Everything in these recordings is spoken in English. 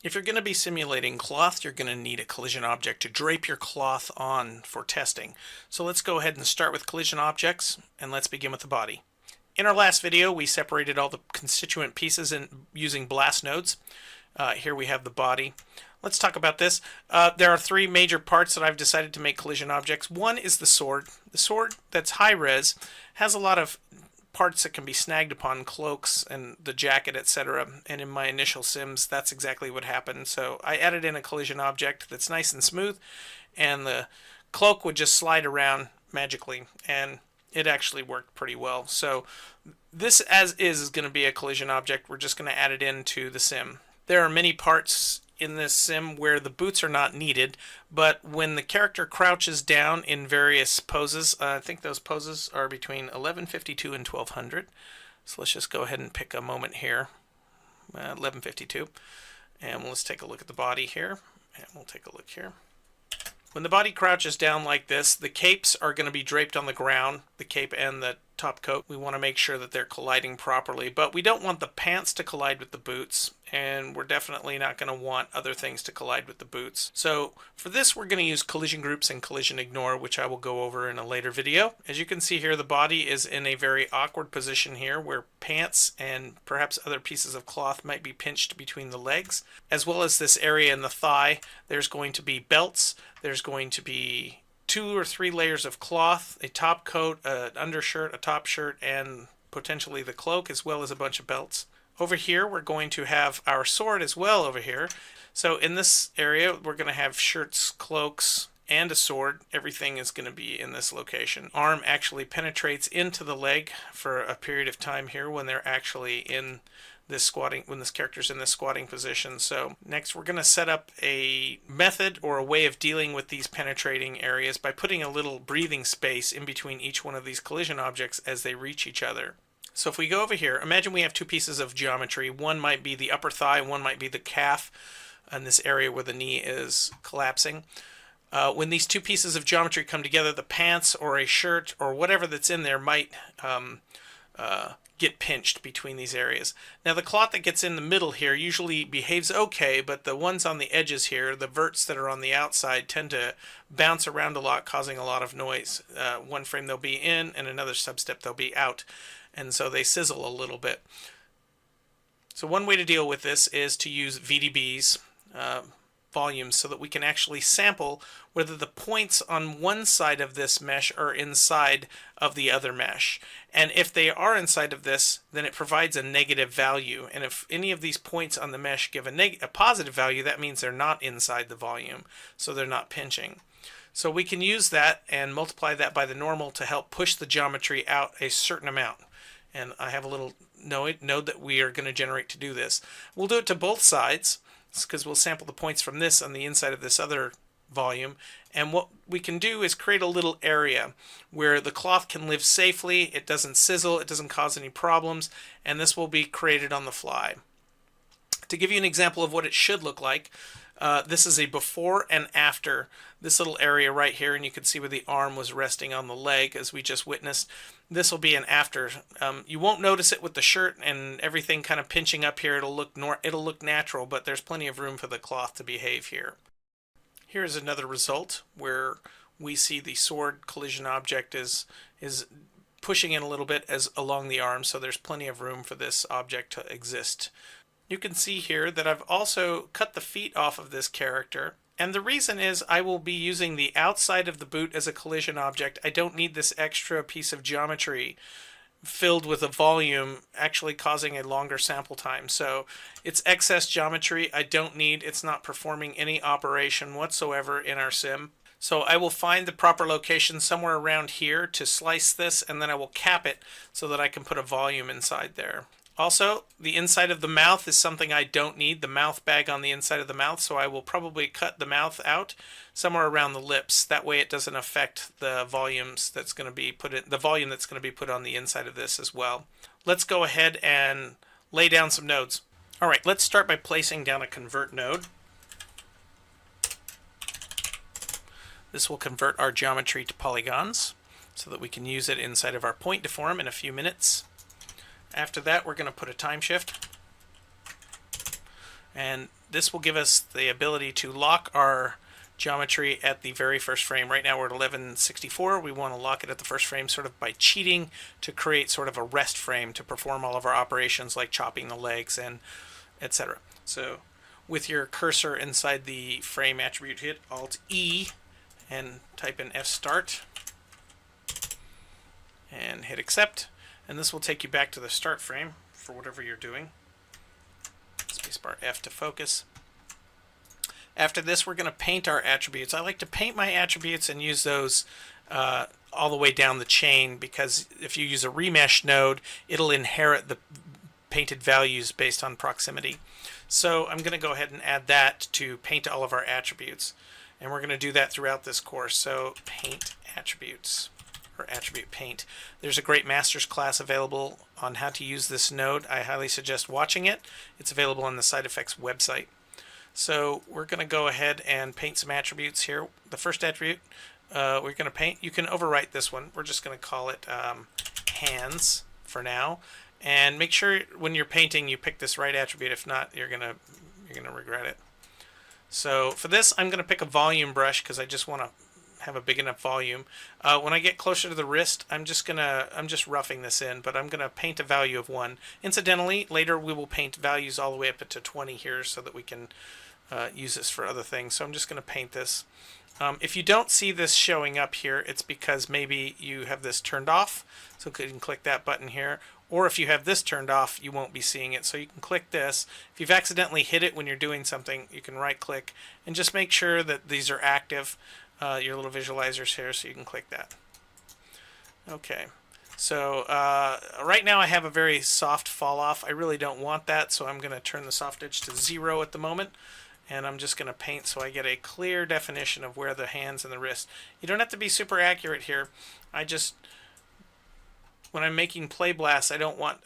If you're going to be simulating cloth, you're going to need a collision object to drape your cloth on for testing. So let's go ahead and start with collision objects, and let's begin with the body. In our last video, we separated all the constituent pieces using blast nodes. Here we have the body. Let's talk about this. There are three major parts that I've decided to make collision objects. One is the sword. The sword that's high res has a lot of parts that can be snagged upon, cloaks and the jacket, etc. And in my initial sims, that's exactly what happened. So I added in a collision object that's nice and smooth, and the cloak would just slide around magically, and it actually worked pretty well. So this as is going to be a collision object. We're just going to add it into the sim. There are many parts in this sim where the boots are not needed, but when the character crouches down in various poses, I think those poses are between 1152 and 1200. So let's just go ahead and pick a moment here, 1152, and let's take a look at the body here, and we'll take a look here. When the body crouches down like this, the capes are going to be draped on the ground, the cape and the top coat. We want to make sure that they're colliding properly, but we don't want the pants to collide with the boots, and we're definitely not going to want other things to collide with the boots. So for this, we're going to use collision groups and collision ignore, which I will go over in a later video. As you can see here, the body is in a very awkward position here where pants and perhaps other pieces of cloth might be pinched between the legs, as well as this area in the thigh. There's going to be belts. There's going to be 2 or 3 layers of cloth, a top coat, an undershirt, a top shirt, and potentially the cloak, as well as a bunch of belts. Over here, we're going to have our sword as well over here. So in this area, we're going to have shirts, cloaks, and a sword. Everything is going to be in this location. Arm actually penetrates into the leg for a period of time here when they're actually in this squatting, when this character's in this squatting position. So next we're going to set up a method or a way of dealing with these penetrating areas by putting a little breathing space in between each one of these collision objects as they reach each other. So if we go over here, imagine we have two pieces of geometry. One might be the upper thigh, one might be the calf, in this area where the knee is collapsing. When these two pieces of geometry come together, the pants or a shirt or whatever that's in there might get pinched between these areas. Now the cloth that gets in the middle here usually behaves okay, but the ones on the edges here, the verts that are on the outside, tend to bounce around a lot, causing a lot of noise. One frame they'll be in, and another substep they'll be out, and so they sizzle a little bit. So one way to deal with this is to use VDBs, volumes, so that we can actually sample whether the points on one side of this mesh are inside of the other mesh. And if they are inside of this, then it provides a negative value. And if any of these points on the mesh give a positive value, that means they're not inside the volume, so they're not pinching. So we can use that and multiply that by the normal to help push the geometry out a certain amount. And I have a little node that we are going to generate to do this. We'll do it to both sides, because we'll sample the points from this on the inside of this other volume, and what we can do is create a little area where the cloth can live safely, it doesn't sizzle, it doesn't cause any problems, and this will be created on the fly. To give you an example of what it should look like, this is a before and after. This little area right here, and you can see where the arm was resting on the leg as we just witnessed. This will be an after. You won't notice it with the shirt and everything kind of pinching up here. It'll look natural, but there's plenty of room for the cloth to behave here. Here's another result where we see the sword collision object is pushing in a little bit as along the arm, so there's plenty of room for this object to exist. You can see here that I've also cut the feet off of this character, and the reason is I will be using the outside of the boot as a collision object. I don't need this extra piece of geometry filled with a volume actually causing a longer sample time. So it's excess geometry I don't need. It's not performing any operation whatsoever in our sim. So I will find the proper location somewhere around here to slice this, and then I will cap it so that I can put a volume inside there. Also, the inside of the mouth is something I don't need, the mouth bag on the inside of the mouth, so I will probably cut the mouth out somewhere around the lips. That way it doesn't affect the volumes that's going to be put in, the volume that's going to be put on the inside of this as well. Let's go ahead and lay down some nodes. All right, let's start by placing down a convert node. This will convert our geometry to polygons so that we can use it inside of our point deform in a few minutes. After that, we're going to put a time shift, and this will give us the ability to lock our geometry at the very first frame. Right now we're at 1164. We want to lock it at the first frame sort of by cheating to create sort of a rest frame to perform all of our operations like chopping the legs and etc. So with your cursor inside the frame attribute, hit Alt-E and type in F-start and hit accept, and this will take you back to the start frame for whatever you're doing. Spacebar F to focus. After this, we're going to paint our attributes. I like to paint my attributes and use those all the way down the chain, because if you use a remesh node, it'll inherit the painted values based on proximity. So I'm going to go ahead and add that to paint all of our attributes. And we're going to do that throughout this course. So paint attributes, or attribute paint. There's a great master's class available on how to use this node. I highly suggest watching it. It's available on the Side Effects website. So we're going to go ahead and paint some attributes here. The first attribute we're going to paint, you can overwrite this one. We're just going to call it hands for now. And make sure when you're painting you pick this right attribute. If not, you're gonna regret it. So for this, I'm going to pick a volume brush because I just want to have a big enough volume. When I get closer to the wrist, I'm just roughing this in, but I'm gonna paint a value of 1. Incidentally, later we will paint values all the way up to 20 here so that we can use this for other things. So I'm just gonna paint this. If you don't see this showing up here, it's because maybe you have this turned off. So you can click that button here. Or if you have this turned off, you won't be seeing it. So you can click this. If you've accidentally hit it when you're doing something, you can right click and just make sure that these are active. Your little visualizers here, so you can click that. Okay, so right now I have a very soft fall off. I really don't want that, so I'm going to turn the soft edge to 0 at the moment, and I'm just going to paint so I get a clear definition of where the hands and the wrist. You don't have to be super accurate here. I just, when I'm making play blasts, I don't want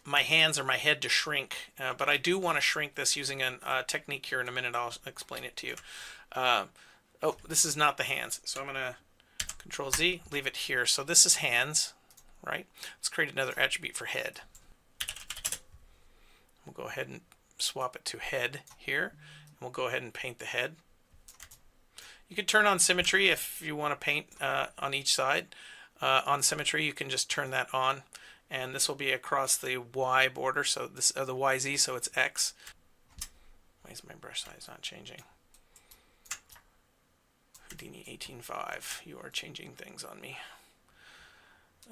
my hands or my head to shrink, but I do want to shrink this using a technique here in a minute. I'll explain it to you. Oh, this is not the hands, so I'm going to Control Z, leave it here. So this is hands, right? Let's create another attribute for head. We'll go ahead and swap it to head here, and we'll go ahead and paint the head. You can turn on symmetry if you want to paint on each side. On symmetry, you can just turn that on, and this will be across the Y border, so this the YZ, so it's X. Why is my brush size not changing? Houdini 18.5, you are changing things on me.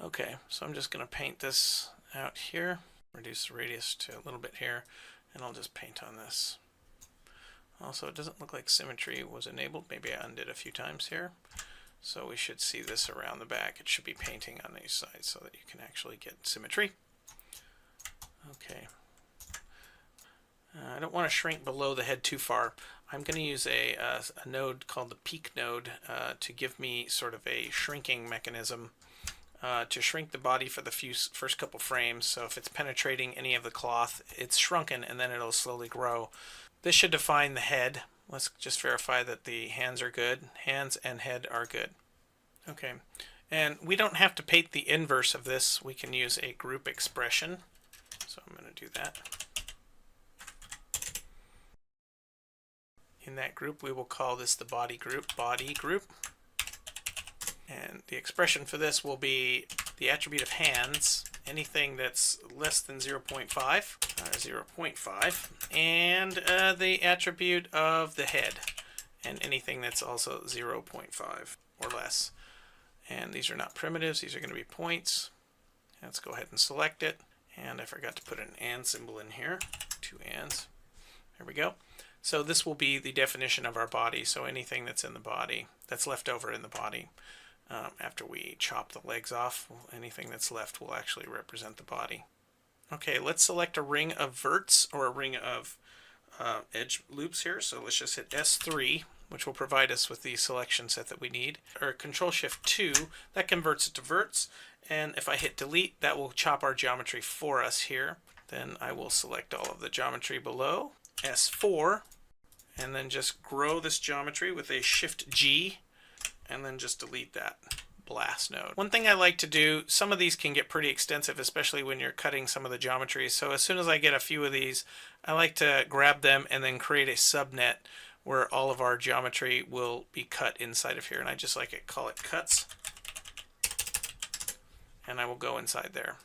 Okay, so I'm just going to paint this out here, reduce the radius to a little bit here, and I'll just paint on this. Also, it doesn't look like symmetry was enabled. Maybe I undid a few times here. So we should see this around the back. It should be painting on these sides so that you can actually get symmetry. Okay. I don't want to shrink below the head too far. I'm going to use a node called the peak node to give me sort of a shrinking mechanism to shrink the body for the first couple frames. So if it's penetrating any of the cloth, it's shrunken and then it'll slowly grow. This should define the head. Let's just verify that the hands are good. Hands and head are good. Okay, and we don't have to paint the inverse of this. We can use a group expression. So I'm going to do that. In that group, we will call this the body group, And the expression for this will be the attribute of hands, anything that's less than 0.5, and the attribute of the head, and anything that's also 0.5 or less. And these are not primitives, these are going to be points. Let's go ahead and select it. And I forgot to put an and symbol in here, 2 ands. There we go. So this will be the definition of our body, so anything that's in the body, that's left over in the body. After we chop the legs off, anything that's left will actually represent the body. Okay, let's select a ring of verts or a ring of edge loops here. So let's just hit S3, which will provide us with the selection set that we need. Or Control-Shift-2, that converts it to verts. And if I hit delete, that will chop our geometry for us here. Then I will select all of the geometry below. S4, and then just grow this geometry with a Shift-G, and then just delete that. blast node. One thing I like to do, some of these can get pretty extensive, especially when you're cutting some of the geometry. So as soon as I get a few of these, I like to grab them and then create a subnet where all of our geometry will be cut inside of here. And I just like it, call it cuts. And I will go inside there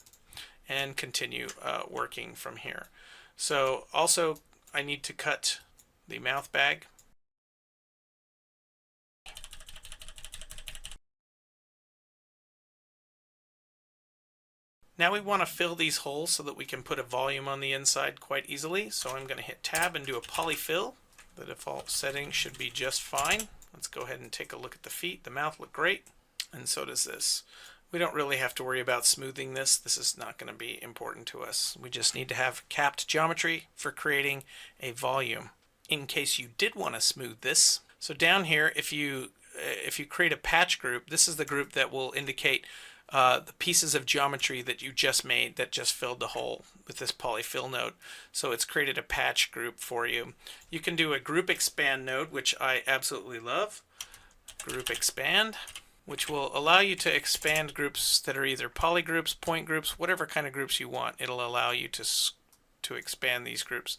and continue working from here. So also I need to cut the mouth bag. Now we want to fill these holes so that we can put a volume on the inside quite easily. So I'm going to hit tab and do a polyfill. The default setting should be just fine. Let's go ahead and take a look at the feet. The mouth look great, and so does this. We don't really have to worry about smoothing this. This is not going to be important to us. We just need to have capped geometry for creating a volume in case you did want to smooth this. So down here, if you create a patch group, this is the group that will indicate the pieces of geometry that you just made that just filled the hole with this polyfill node. So it's created a patch group for you. You can do a group expand node, which I absolutely love. Group expand, which will allow you to expand groups that are either poly groups, point groups, whatever kind of groups you want. It'll allow you to expand these groups.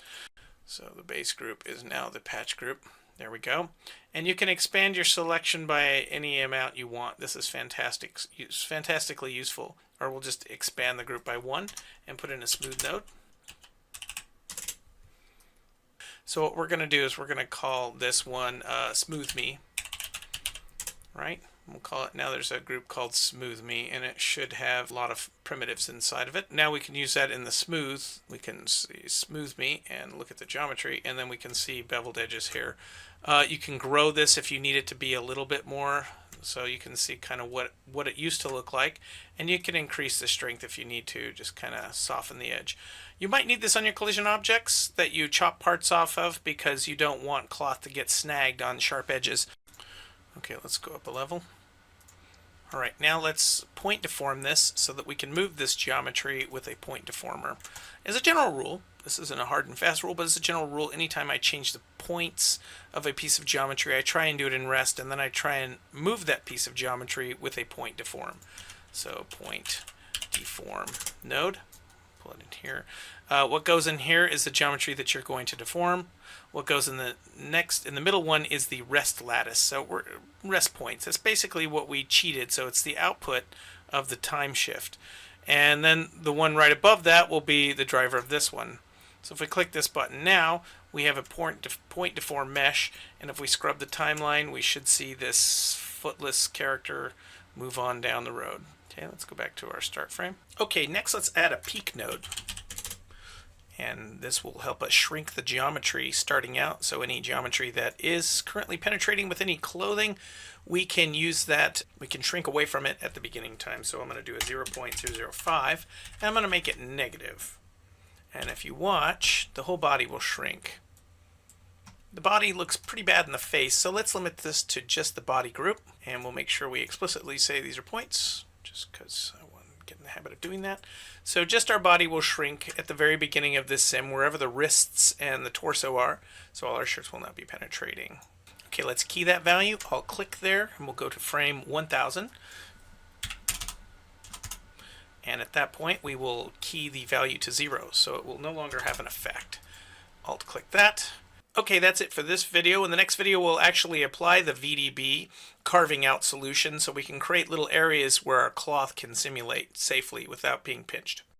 So the base group is now the patch group. There we go. And you can expand your selection by any amount you want. This is fantastic. It's fantastically useful. Or we'll just expand the group by 1 and put in a smooth node. So what we're going to do is we're going to call this one Smooth Me. Right? We'll call it, now there's a group called Smooth Me, and it should have a lot of primitives inside of it. Now we can use that in the smooth. We can see Smooth Me and look at the geometry, and then we can see beveled edges here. You can grow this if you need it to be a little bit more, so you can see kind of what it used to look like, and you can increase the strength if you need to, just kind of soften the edge. You might need this on your collision objects that you chop parts off of because you don't want cloth to get snagged on sharp edges. Okay, let's go up a level. All right, now let's point deform this so that we can move this geometry with a point deformer. As a general rule, this isn't a hard and fast rule, but as a general rule, anytime I change the points of a piece of geometry, I try and do it in rest, and then I try and move that piece of geometry with a point deform. So point deform node, pull it in here. What goes in here is the geometry that you're going to deform. What goes in the middle one is the rest lattice. So rest points. That's basically what we cheated. So it's the output of the time shift. And then the one right above that will be the driver of this one. So if we click this button now, we have a point deform mesh. And if we scrub the timeline, we should see this footless character move on down the road. Okay, let's go back to our start frame. Okay, next let's add a peak node. And this will help us shrink the geometry starting out. So any geometry that is currently penetrating with any clothing, we can use that. We can shrink away from it at the beginning time. So I'm going to do a 0.005, and I'm going to make it negative. And if you watch, the whole body will shrink. The body looks pretty bad in the face, so let's limit this to just the body group. And we'll make sure we explicitly say these are points, just because I want to get in the habit of doing that. So just our body will shrink at the very beginning of this sim, wherever the wrists and the torso are. So all our shirts will not be penetrating. Okay, let's key that value. I'll click there, and we'll go to frame 1000. And at that point, we will key the value to 0, so it will no longer have an effect. Alt-click that. Okay, that's it for this video. In the next video, we'll actually apply the VDB carving out solution so we can create little areas where our cloth can simulate safely without being pinched.